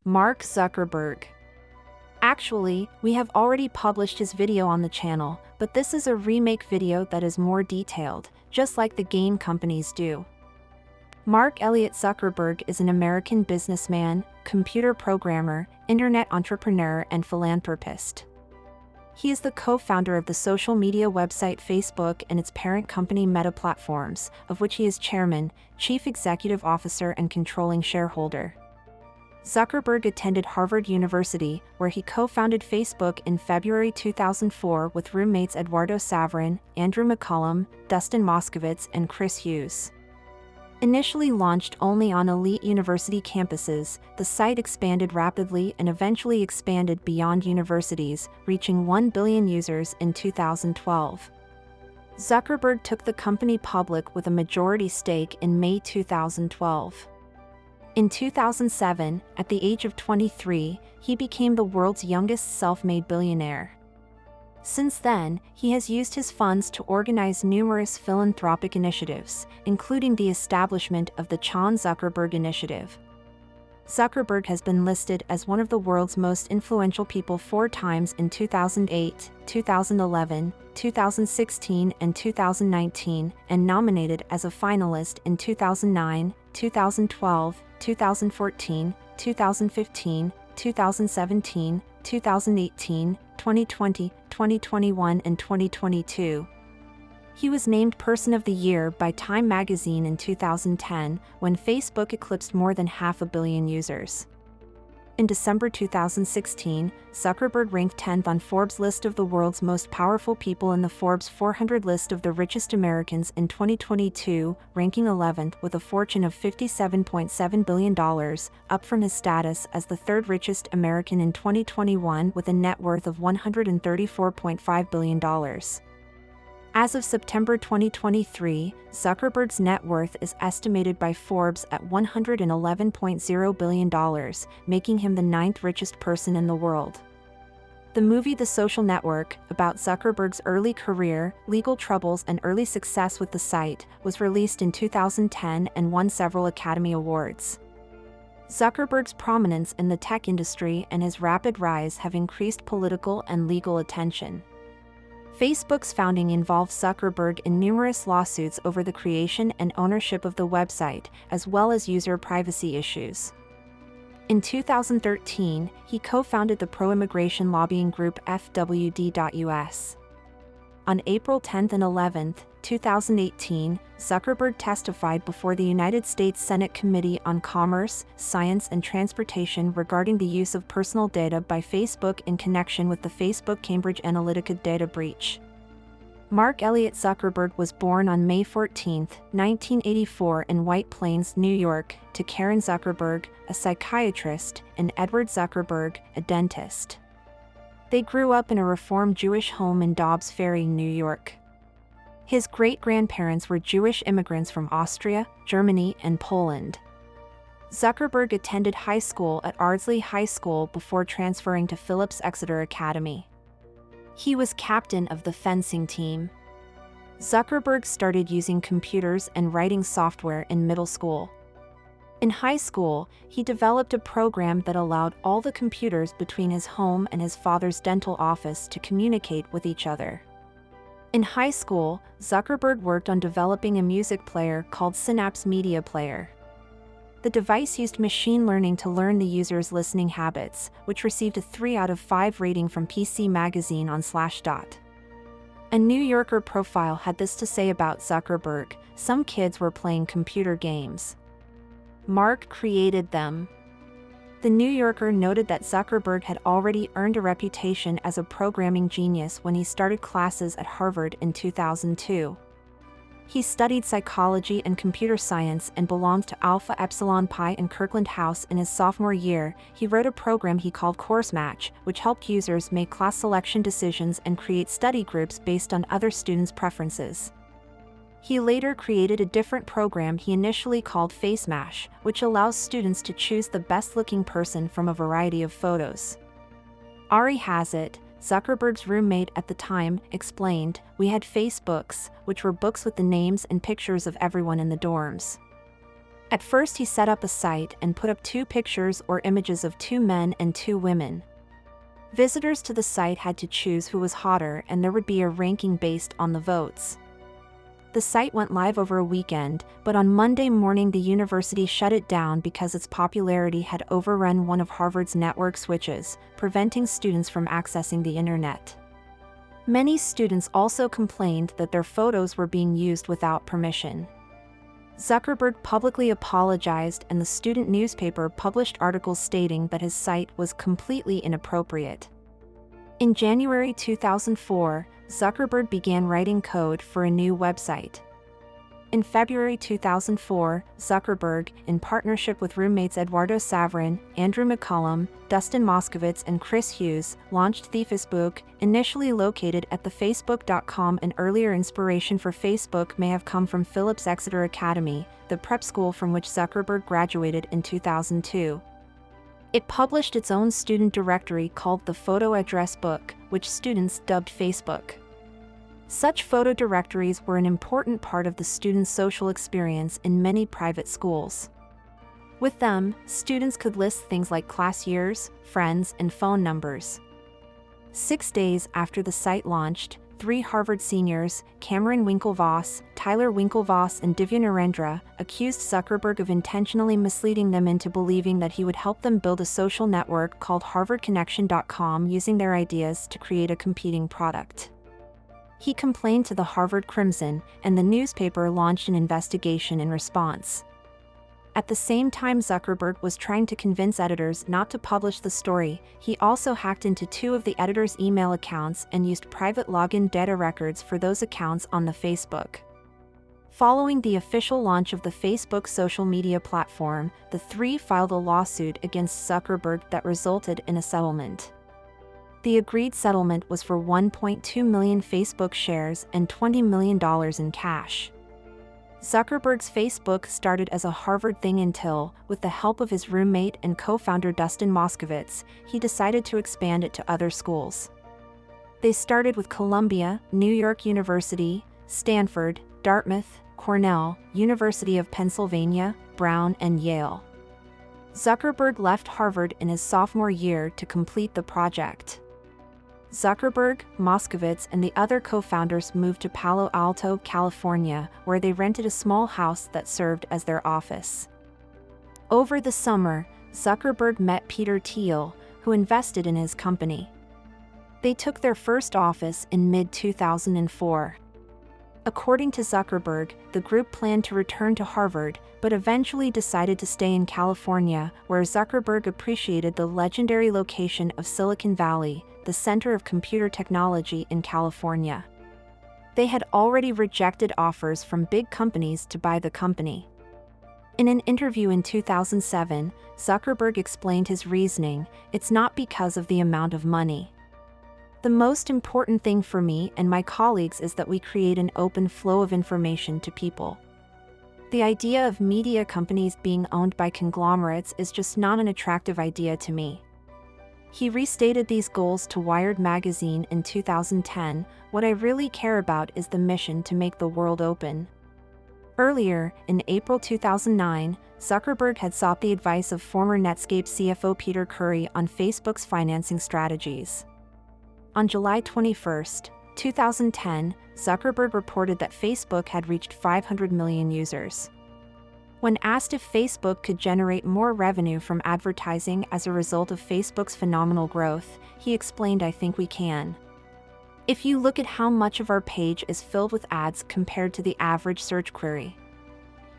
Mark Zuckerberg. Actually, we have already published his video on the channel, but this is a remake video that is more detailed, just like the game companies do. Mark Elliott Zuckerberg is an American businessman, computer programmer, internet entrepreneur, and philanthropist. He is the co-founder of the social media website Facebook and its parent company Meta Platforms, of which he is chairman, chief executive officer, and controlling shareholder. Zuckerberg attended Harvard University, where he co-founded Facebook in February 2004 with roommates Eduardo Saverin, Andrew McCollum, Dustin Moskovitz, and Chris Hughes. Initially launched only on elite university campuses, the site expanded rapidly and eventually expanded beyond universities, reaching 1 billion users in 2012. Zuckerberg took the company public with a majority stake in May 2012. In 2007, at the age of 23, he became the world's youngest self-made billionaire. Since then, he has used his funds to organize numerous philanthropic initiatives, including the establishment of the Chan Zuckerberg Initiative. Zuckerberg has been listed as one of the world's most influential people 4 times in 2008, 2011, 2016, and 2019, and nominated as a finalist in 2009, 2012, 2014, 2015, 2017, 2018, 2020, 2021, and 2022. He was named Person of the Year by Time magazine in 2010, when Facebook eclipsed more than 500 million users. In December 2016, Zuckerberg ranked 10th on Forbes' list of the world's most powerful people in the Forbes 400 list of the richest Americans in 2022, ranking 11th with a fortune of $57.7 billion, up from his status as the 3rd richest American in 2021 with a net worth of $134.5 billion. As of September 2023, Zuckerberg's net worth is estimated by Forbes at $111.0 billion, making him the 9th richest person in the world. The movie The Social Network, about Zuckerberg's early career, legal troubles, and early success with the site, was released in 2010 and won several Academy Awards. Zuckerberg's prominence in the tech industry and his rapid rise have increased political and legal attention. Facebook's founding involved Zuckerberg in numerous lawsuits over the creation and ownership of the website, as well as user privacy issues. In 2013, he co-founded the pro-immigration lobbying group FWD.US. On April 10 and 11, 2018, Zuckerberg testified before the United States Senate Committee on Commerce, Science, and Transportation regarding the use of personal data by Facebook in connection with the Facebook Cambridge Analytica data breach. Mark Elliott Zuckerberg was born on May 14, 1984 in White Plains, New York, to Karen Zuckerberg, a psychiatrist, and Edward Zuckerberg, a dentist. They grew up in a Reform Jewish home in Dobbs Ferry, New York. His great-grandparents were Jewish immigrants from Austria, Germany, and Poland. Zuckerberg attended high school at Ardsley High School before transferring to Phillips Exeter Academy. He was captain of the fencing team. Zuckerberg started using computers and writing software in middle school. In high school, he developed a program that allowed all the computers between his home and his father's dental office to communicate with each other. In high school, Zuckerberg worked on developing a music player called Synapse Media Player. The device used machine learning to learn the user's listening habits, which received a 3 out of 5 rating from PC Magazine on Slashdot. A New Yorker profile had this to say about Zuckerberg: "Some kids were playing computer games. Mark created them." The New Yorker noted that Zuckerberg had already earned a reputation as a programming genius when he started classes at Harvard in 2002. He studied psychology and computer science and belonged to Alpha Epsilon Pi and Kirkland House in his sophomore year. He wrote a program he called Course Match, which helped users make class selection decisions and create study groups based on other students' preferences. He later created a different program he initially called Face Mash, which allows students to choose the best-looking person from a variety of photos. Ari Hazit, Zuckerberg's roommate at the time, explained, "We had Facebooks, which were books with the names and pictures of everyone in the dorms. At first he set up a site and put up 2 pictures or images of 2 men and 2 women. Visitors to the site had to choose who was hotter, and there would be a ranking based on the votes. The site went live over a weekend, but on Monday morning the university shut it down because its popularity had overrun one of Harvard's network switches, preventing students from accessing the internet. Many students also complained that their photos were being used without permission. Zuckerberg publicly apologized, and the student newspaper published articles stating that his site was completely inappropriate. In January 2004, Zuckerberg began writing code for a new website. In February 2004, Zuckerberg, in partnership with roommates Eduardo Saverin, Andrew McCollum, Dustin Moskovitz, and Chris Hughes, launched Facebook, initially located at the Facebook.com. An earlier inspiration for Facebook may have come from Phillips Exeter Academy, the prep school from which Zuckerberg graduated in 2002. It published its own student directory called the Photo Address Book, which students dubbed Facebook. Such photo directories were an important part of the students' social experience in many private schools. With them, students could list things like class years, friends, and phone numbers. 6 days after the site launched, 3 Harvard seniors, Cameron Winklevoss, Tyler Winklevoss, and Divya Narendra, accused Zuckerberg of intentionally misleading them into believing that he would help them build a social network called HarvardConnection.com using their ideas to create a competing product. He complained to the Harvard Crimson, and the newspaper launched an investigation in response. At the same time Zuckerberg was trying to convince editors not to publish the story, he also hacked into 2 of the editors' email accounts and used private login data records for those accounts on the Facebook. Following the official launch of the Facebook social media platform, the 3 filed a lawsuit against Zuckerberg that resulted in a settlement. The agreed settlement was for 1.2 million Facebook shares and $20 million in cash. Zuckerberg's Facebook started as a Harvard thing until, with the help of his roommate and co-founder Dustin Moskovitz, he decided to expand it to other schools. They started with Columbia, New York University, Stanford, Dartmouth, Cornell, University of Pennsylvania, Brown, and Yale. Zuckerberg left Harvard in his sophomore year to complete the project. Zuckerberg, Moskovitz, and the other co-founders moved to Palo Alto, California, where they rented a small house that served as their office. Over the summer, Zuckerberg met Peter Thiel, who invested in his company. They took their first office in mid-2004. According to Zuckerberg, the group planned to return to Harvard, but eventually decided to stay in California, where Zuckerberg appreciated the legendary location of Silicon Valley, the center of computer technology in California. They had already rejected offers from big companies to buy the company. In an interview in 2007, Zuckerberg explained his reasoning: "It's not because of the amount of money. The most important thing for me and my colleagues is that we create an open flow of information to people. The idea of media companies being owned by conglomerates is just not an attractive idea to me." He restated these goals to Wired magazine in 2010, "What I really care about is the mission to make the world open." Earlier, in April 2009, Zuckerberg had sought the advice of former Netscape CFO Peter Curry on Facebook's financing strategies. On July 21, 2010, Zuckerberg reported that Facebook had reached 500 million users. When asked if Facebook could generate more revenue from advertising as a result of Facebook's phenomenal growth, he explained, "I think we can. If you look at how much of our page is filled with ads compared to the average search query.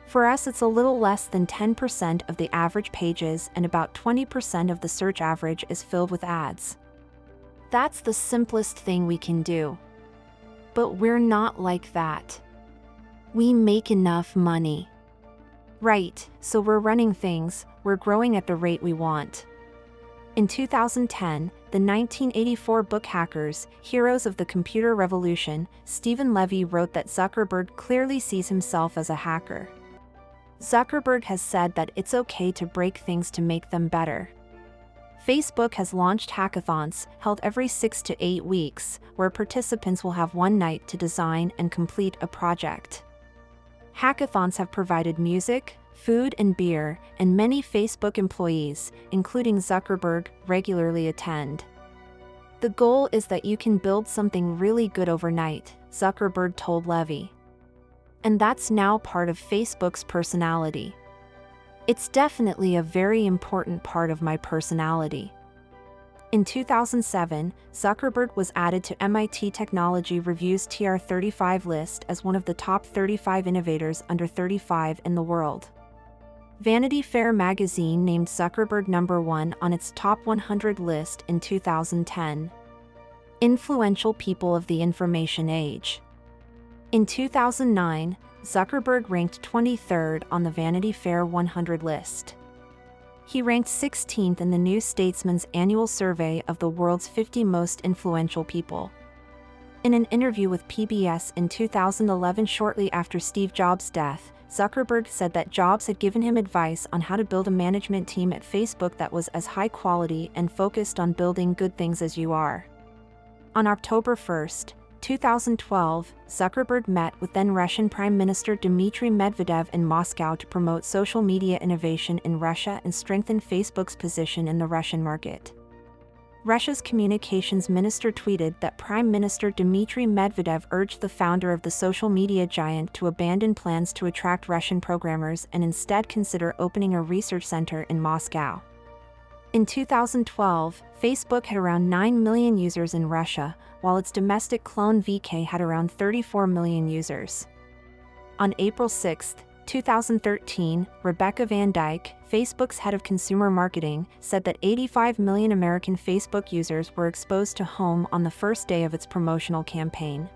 For us, it's a little less than 10% of the average pages, and about 20% of the search average is filled with ads. That's the simplest thing we can do. But we're not like that. We make enough money. Right, so we're running things, we're growing at the rate we want." In 2010, the 1984 book Hackers, Heroes of the Computer Revolution, Stephen Levy wrote that Zuckerberg clearly sees himself as a hacker. Zuckerberg has said that it's okay to break things to make them better. Facebook has launched hackathons, held every 6 to 8 weeks, where participants will have one night to design and complete a project. Hackathons have provided music, food and beer, and many Facebook employees, including Zuckerberg, regularly attend. The goal is that you can build something really good overnight, Zuckerberg told Levy. And that's now part of Facebook's personality. It's definitely a very important part of my personality. In 2007, Zuckerberg was added to MIT Technology Review's TR35 list as one of the top 35 innovators under 35 in the world. Vanity Fair magazine named Zuckerberg number 1 on its top 100 list in 2010. Influential people of the information age. In 2009, Zuckerberg ranked 23rd on the Vanity Fair 100 list. He ranked 16th in the New Statesman's annual survey of the world's 50 most influential people. In an interview with PBS in 2011 shortly after Steve Jobs' death, Zuckerberg said that Jobs had given him advice on how to build a management team at Facebook that was as high quality and focused on building good things as you are. On October 1, 2012, Zuckerberg met with then Russian Prime Minister Dmitry Medvedev in Moscow to promote social media innovation in Russia and strengthen Facebook's position in the Russian market. Russia's communications minister tweeted that Prime Minister Dmitry Medvedev urged the founder of the social media giant to abandon plans to attract Russian programmers and instead consider opening a research center in Moscow. In 2012, Facebook had around 9 million users in Russia, while its domestic clone VK had around 34 million users. On April 6, 2013, Rebecca Van Dyke, Facebook's head of consumer marketing, said that 85 million American Facebook users were exposed to Home on the first day of its promotional campaign.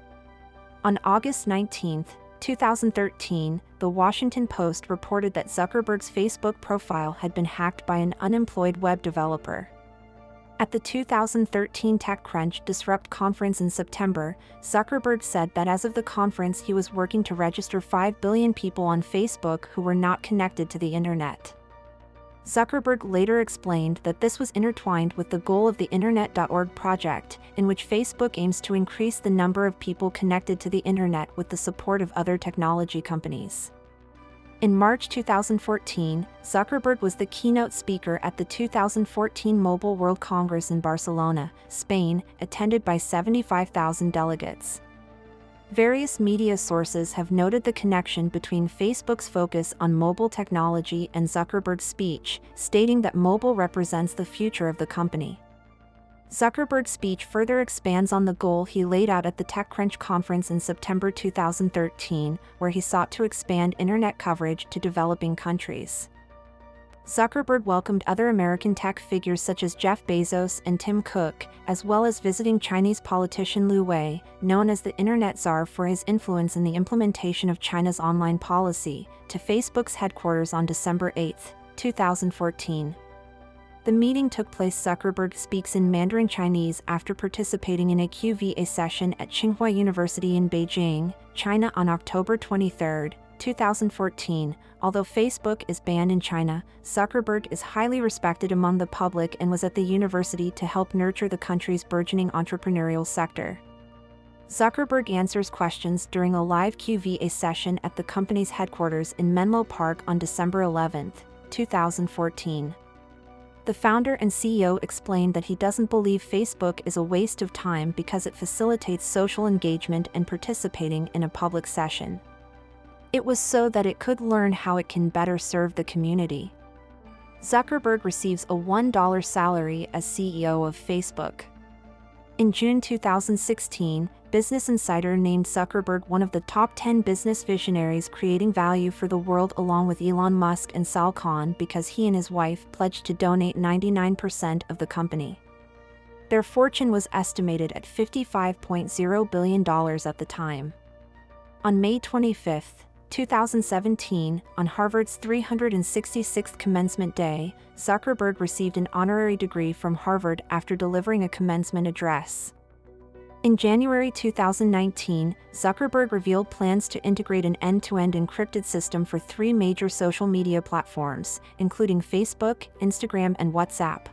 On August 19, 2013, The Washington Post reported that Zuckerberg's Facebook profile had been hacked by an unemployed web developer. At the 2013 TechCrunch Disrupt conference in September, Zuckerberg said that as of the conference he was working to register 5 billion people on Facebook who were not connected to the internet. Zuckerberg later explained that this was intertwined with the goal of the Internet.org project, in which Facebook aims to increase the number of people connected to the internet with the support of other technology companies. In March 2014, Zuckerberg was the keynote speaker at the 2014 Mobile World Congress in Barcelona, Spain, attended by 75,000 delegates. Various media sources have noted the connection between Facebook's focus on mobile technology and Zuckerberg's speech, stating that mobile represents the future of the company. Zuckerberg's speech further expands on the goal he laid out at the TechCrunch conference in September 2013, where he sought to expand internet coverage to developing countries. Zuckerberg welcomed other American tech figures such as Jeff Bezos and Tim Cook, as well as visiting Chinese politician Liu Wei, known as the Internet Czar for his influence in the implementation of China's online policy, to Facebook's headquarters on December 8, 2014. The meeting took place. Zuckerberg speaks in Mandarin Chinese after participating in a QVA session at Tsinghua University in Beijing, China on October 23, 2014. Although Facebook is banned in China, Zuckerberg is highly respected among the public and was at the university to help nurture the country's burgeoning entrepreneurial sector. Zuckerberg answers questions during a live QVA session at the company's headquarters in Menlo Park on December 11, 2014. The founder and CEO explained that he doesn't believe Facebook is a waste of time because it facilitates social engagement and participating in a public session. It was so that it could learn how it can better serve the community. Zuckerberg receives a $1 salary as CEO of Facebook. In June 2016, Business Insider named Zuckerberg one of the top 10 business visionaries creating value for the world, along with Elon Musk and Sal Khan, because he and his wife pledged to donate 99% of the company. Their fortune was estimated at $55.0 billion at the time. On May 25, 2017, on Harvard's 366th commencement day, Zuckerberg received an honorary degree from Harvard after delivering a commencement address. In January 2019, Zuckerberg revealed plans to integrate an end-to-end encrypted system for 3 major social media platforms, including Facebook, Instagram, and WhatsApp.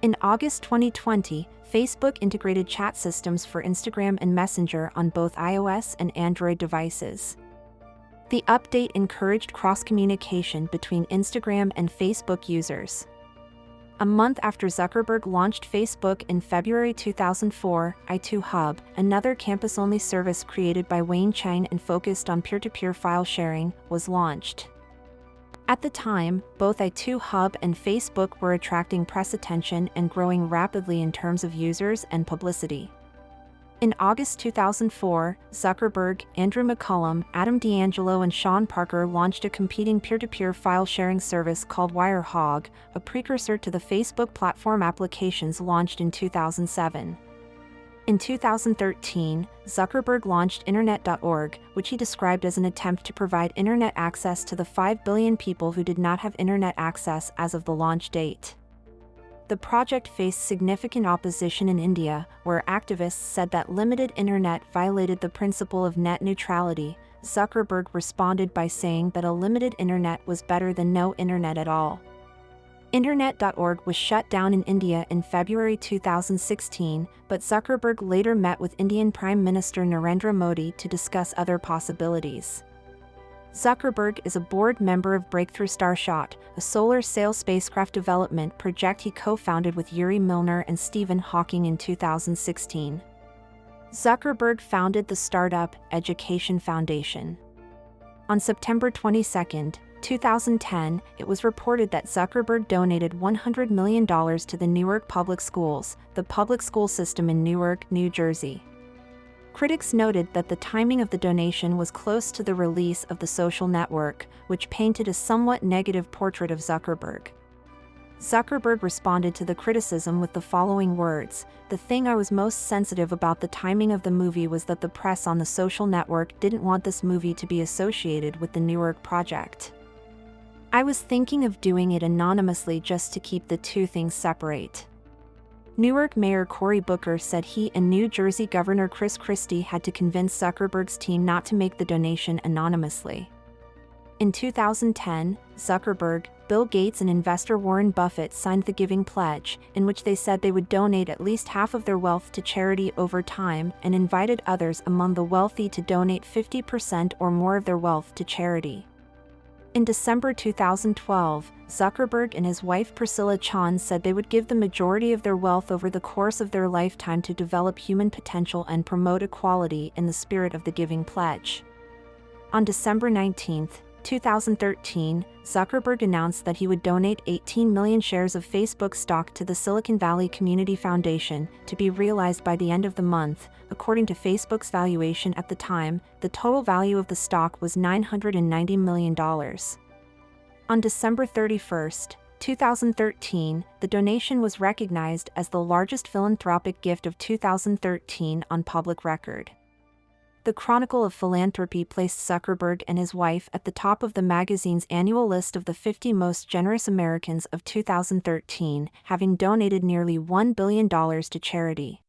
In August 2020, Facebook integrated chat systems for Instagram and Messenger on both iOS and Android devices. The update encouraged cross-communication between Instagram and Facebook users. A month after Zuckerberg launched Facebook in February 2004, i2Hub, another campus-only service created by Wayne Chang and focused on peer-to-peer file sharing, was launched. At the time, both i2Hub and Facebook were attracting press attention and growing rapidly in terms of users and publicity. In August 2004, Zuckerberg, Andrew McCullum, Adam D'Angelo and Sean Parker launched a competing peer-to-peer file-sharing service called WireHog, a precursor to the Facebook platform applications launched in 2007. In 2013, Zuckerberg launched Internet.org, which he described as an attempt to provide internet access to the 5 billion people who did not have internet access as of the launch date. The project faced significant opposition in India, where activists said that limited internet violated the principle of net neutrality. Zuckerberg responded by saying that a limited internet was better than no internet at all. Internet.org was shut down in India in February 2016, but Zuckerberg later met with Indian Prime Minister Narendra Modi to discuss other possibilities. Zuckerberg is a board member of Breakthrough Starshot, a solar sail spacecraft development project he co-founded with Yuri Milner and Stephen Hawking in 2016. Zuckerberg founded the startup Education Foundation. On September 22, 2010, it was reported that Zuckerberg donated $100 million to the Newark Public Schools, the public school system in Newark, New Jersey. Critics noted that the timing of the donation was close to the release of the social network, which painted a somewhat negative portrait of Zuckerberg. Zuckerberg responded to the criticism with the following words: "The thing I was most sensitive about the timing of the movie was that the press on the social network didn't want this movie to be associated with the Newark project. I was thinking of doing it anonymously just to keep the two things separate." Newark Mayor Cory Booker said he and New Jersey Governor Chris Christie had to convince Zuckerberg's team not to make the donation anonymously. In 2010, Zuckerberg, Bill Gates and investor Warren Buffett signed the Giving Pledge, in which they said they would donate at least half of their wealth to charity over time and invited others among the wealthy to donate 50% or more of their wealth to charity. In December 2012, Zuckerberg and his wife Priscilla Chan said they would give the majority of their wealth over the course of their lifetime to develop human potential and promote equality in the spirit of the Giving Pledge. On December 19, 2013, Zuckerberg announced that he would donate 18 million shares of Facebook stock to the Silicon Valley Community Foundation, to be realized by the end of the month. According to Facebook's valuation at the time, the total value of the stock was $990 million. On December 31, 2013, the donation was recognized as the largest philanthropic gift of 2013 on public record. The Chronicle of Philanthropy placed Zuckerberg and his wife at the top of the magazine's annual list of the 50 most generous Americans of 2013, having donated nearly $1 billion to charity.